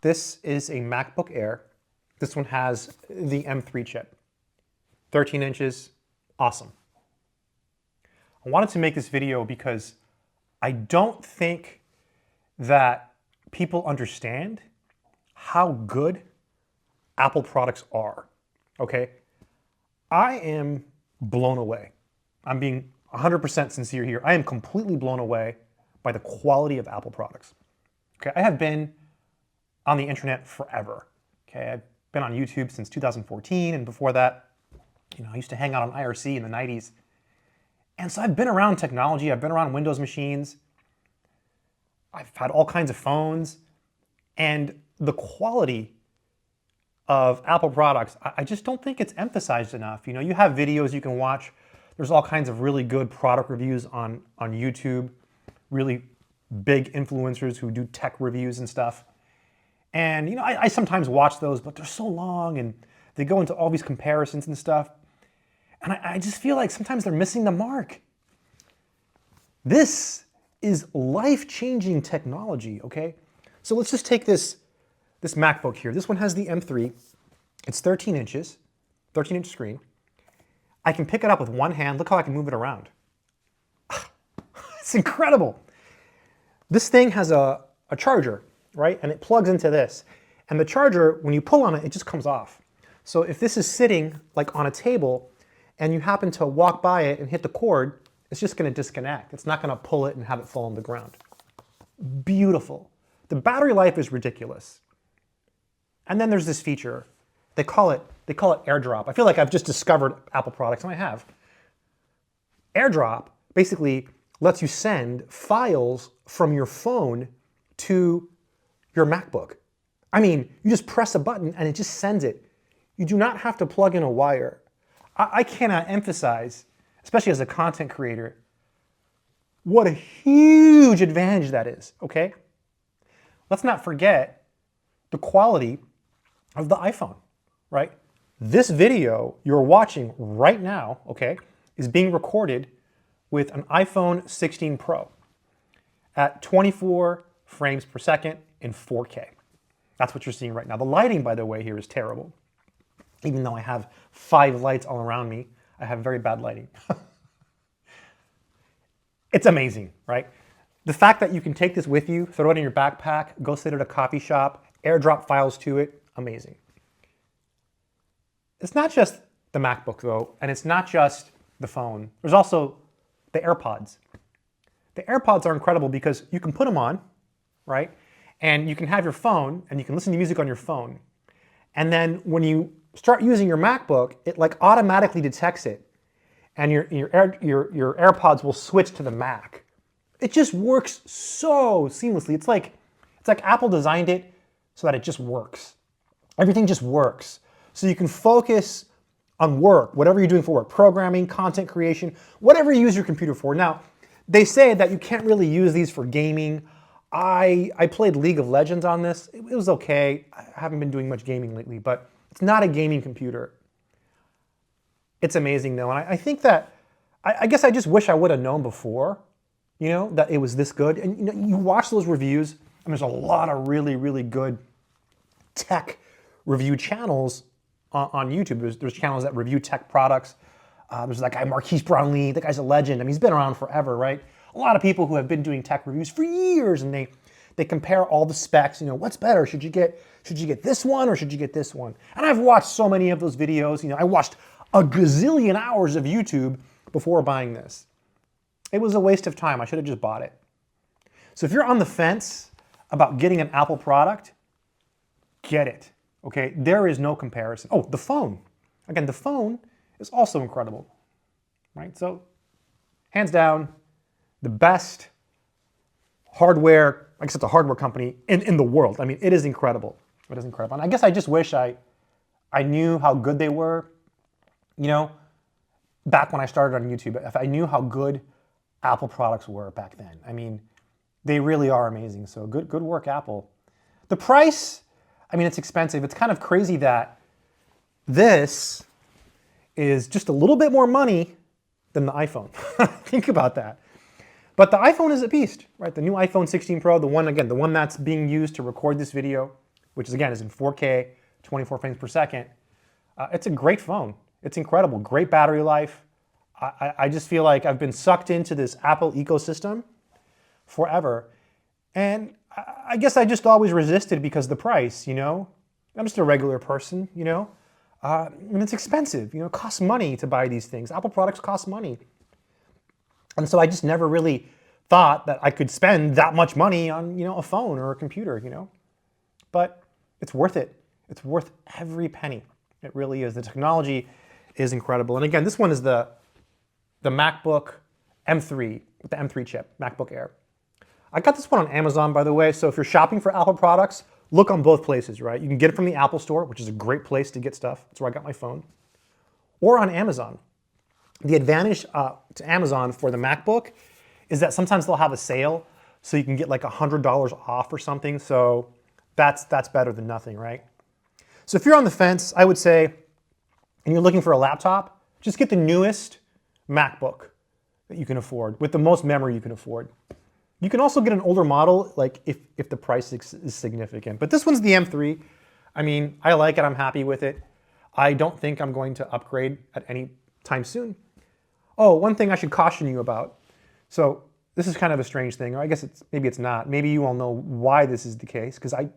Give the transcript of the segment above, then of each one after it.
This is a MacBook Air. This one has the M3 chip. 13 inches, awesome. I wanted to make this video because I don't think that people understand how good Apple products are, okay? I am blown away. I'm being 100% sincere here. I am completely blown away by the quality of Apple products. Okay, I have been on the internet forever. Okay, I've been on YouTube since 2014, and before that, I used to hang out on IRC in the 90s. And so I've been around technology, I've been around Windows machines, I've had all kinds of phones, and the quality of Apple products, I just don't think it's emphasized enough. You have videos you can watch. There's all kinds of really good product reviews on YouTube, really big influencers who do tech reviews and stuff. And I sometimes watch those, but they're so long and they go into all these comparisons and stuff. And I just feel like sometimes they're missing the mark. This is life-changing technology, okay? So let's just take this MacBook here. This one has the M3. It's 13 inches, 13-inch screen. I can pick it up with one hand. Look how I can move it around. It's incredible. This thing has a charger, right? And it plugs into this. And the charger, when you pull on it, it just comes off. So if this is sitting like on a table and you happen to walk by it and hit the cord, it's just going to disconnect. It's not going to pull it and have it fall on the ground. Beautiful. The battery life is ridiculous. And then there's this feature. They call it AirDrop. I feel like I've just discovered Apple products, and I have. AirDrop basically lets you send files from your phone to your MacBook. I mean, you just press a button and it just sends it. You do not have to plug in a wire. I cannot emphasize, especially as a content creator, what a huge advantage that is, okay? Let's not forget the quality of the iPhone, right? This video you're watching right now, okay, is being recorded with an iPhone 16 Pro at 24 frames per second in 4K. That's what you're seeing right now. The lighting, by the way, here is terrible. Even though I have 5 lights all around me, I have very bad lighting. It's amazing, right? The fact that you can take this with you, throw it in your backpack, go sit at a coffee shop, AirDrop files to it, amazing. It's not just the MacBook though, and it's not just the phone. There's also the AirPods. The AirPods are incredible because you can put them on, right? And you can have your phone and you can listen to music on your phone. And then when you start using your MacBook, it like automatically detects it. And your AirPods will switch to the Mac. It just works so seamlessly. It's like Apple designed it so that it just works. Everything just works. So you can focus on work, whatever you're doing for work, programming, content creation, whatever you use your computer for. Now, they say that you can't really use these for gaming. I played League of Legends on this. It was okay. I haven't been doing much gaming lately, but it's not a gaming computer. It's amazing though, and I think that, I guess I just wish I would have known before, that it was this good. And you watch those reviews, and there's a lot of really, really good tech review channels on YouTube. There's channels that review tech products. There's that guy Marquise Brownlee. That guy's a legend. I mean, he's been around forever, right? A lot of people who have been doing tech reviews for years, and they compare all the specs. What's better? Should you get this one or should you get this one? And I've watched so many of those videos. I watched a gazillion hours of YouTube before buying this. It was a waste of time. I should have just bought it. So if you're on the fence about getting an Apple product, get it, okay? There is no comparison. Oh, the phone. Again, the phone is also incredible, right? So hands down, the best hardware, I guess it's a hardware company in the world. I mean, it is incredible. It is incredible. And I guess I just wish I knew how good they were, back when I started on YouTube. If I knew how good Apple products were back then. I mean, they really are amazing. So good work, Apple. The price, I mean, it's expensive. It's kind of crazy that this is just a little bit more money than the iPhone. Think about that. But the iPhone is a beast, right? The new iPhone 16 Pro, the one that's being used to record this video, which is, again, is in 4K, 24 frames per second. It's a great phone. It's incredible. Great battery life. I just feel like I've been sucked into this Apple ecosystem forever. And I guess I just always resisted because of the price, you know? I'm just a regular person, you know? And it's expensive, you know? It costs money to buy these things. Apple products cost money. And so I just never really thought that I could spend that much money on, you know, a phone or a computer, you know? But it's worth it. It's worth every penny. It really is. The technology is incredible. And again, this one is the MacBook M3 with the M3 chip, MacBook Air. I got this one on Amazon, by the way, so if you're shopping for Apple products, look on both places, right? You can get it from the Apple Store, which is a great place to get stuff. That's where I got my phone. Or on Amazon. The advantage to Amazon for the MacBook is that sometimes they'll have a sale, so you can get like $100 off or something, so that's better than nothing, right? So if you're on the fence, I would say, and you're looking for a laptop, just get the newest MacBook that you can afford, with the most memory you can afford. You can also get an older model, like if the price is significant. But this one's the M3. I mean, I like it, I'm happy with it. I don't think I'm going to upgrade at any time soon. Oh, one thing I should caution you about. So this is kind of a strange thing, or I guess maybe it's not. Maybe you all know why this is the case, because I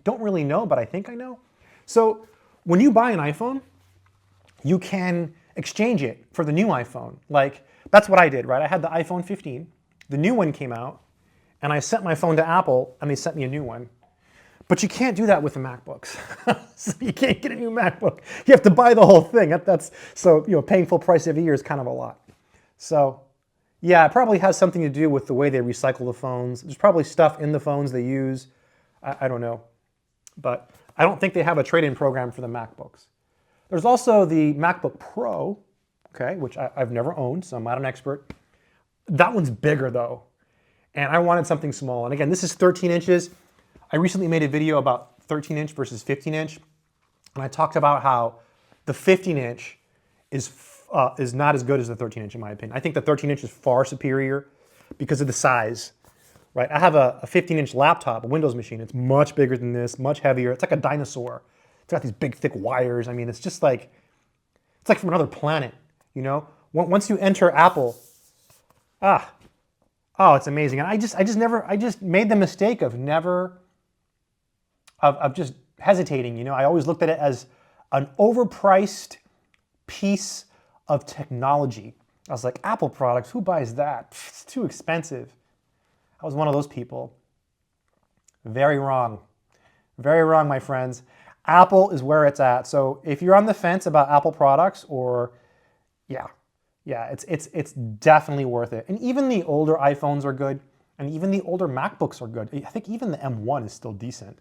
don't really know, but I think I know. So when you buy an iPhone, you can exchange it for the new iPhone. Like, that's what I did, right? I had the iPhone 15. The new one came out, and I sent my phone to Apple, and they sent me a new one. But you can't do that with the MacBooks. So you can't get a new MacBook. You have to buy the whole thing. So, you know, paying full price every year is kind of a lot. So, yeah, it probably has something to do with the way they recycle the phones. There's probably stuff in the phones they use. I don't know. But I don't think they have a trade-in program for the MacBooks. There's also the MacBook Pro, okay, which I've never owned, so I'm not an expert. That one's bigger though, and I wanted something small. And again, this is 13 inches. I recently made a video about 13 inch versus 15 inch, and I talked about how the 15 inch is not as good as the 13 inch in my opinion. I think the 13 inch is far superior because of the size, right? I have a 15 inch laptop, a Windows machine. It's much bigger than this, much heavier. It's like a dinosaur. It's got these big, thick wires. I mean, it's just like, it's like from another planet, you know? Once you enter Apple, oh, it's amazing. And I just made the mistake of just hesitating, you know? I always looked at it as an overpriced piece of technology. I was like, Apple products, who buys that? Pff, it's too expensive. I was one of those people. Very wrong. Very wrong, my friends. Apple is where it's at. So if you're on the fence about Apple products, or yeah, it's definitely worth it. And even the older iPhones are good, and even the older MacBooks are good. I think even the M1 is still decent.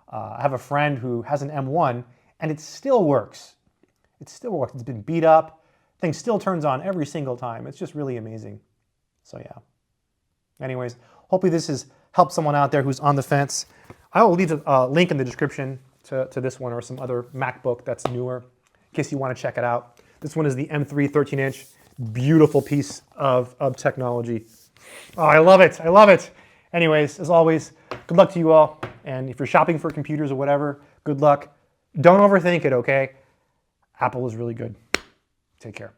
I have a friend who has an M1, and it still works. It still works. It's been beat up. Thing still turns on every single time. It's just really amazing. So yeah. Anyways, hopefully this has helped someone out there who's on the fence. I will leave a link in the description to this one or some other MacBook that's newer, in case you want to check it out. This one is the M3 13-inch. Beautiful piece of technology. Oh, I love it. I love it. Anyways, as always, good luck to you all. And if you're shopping for computers or whatever, good luck. Don't overthink it, okay? Apple is really good. Take care.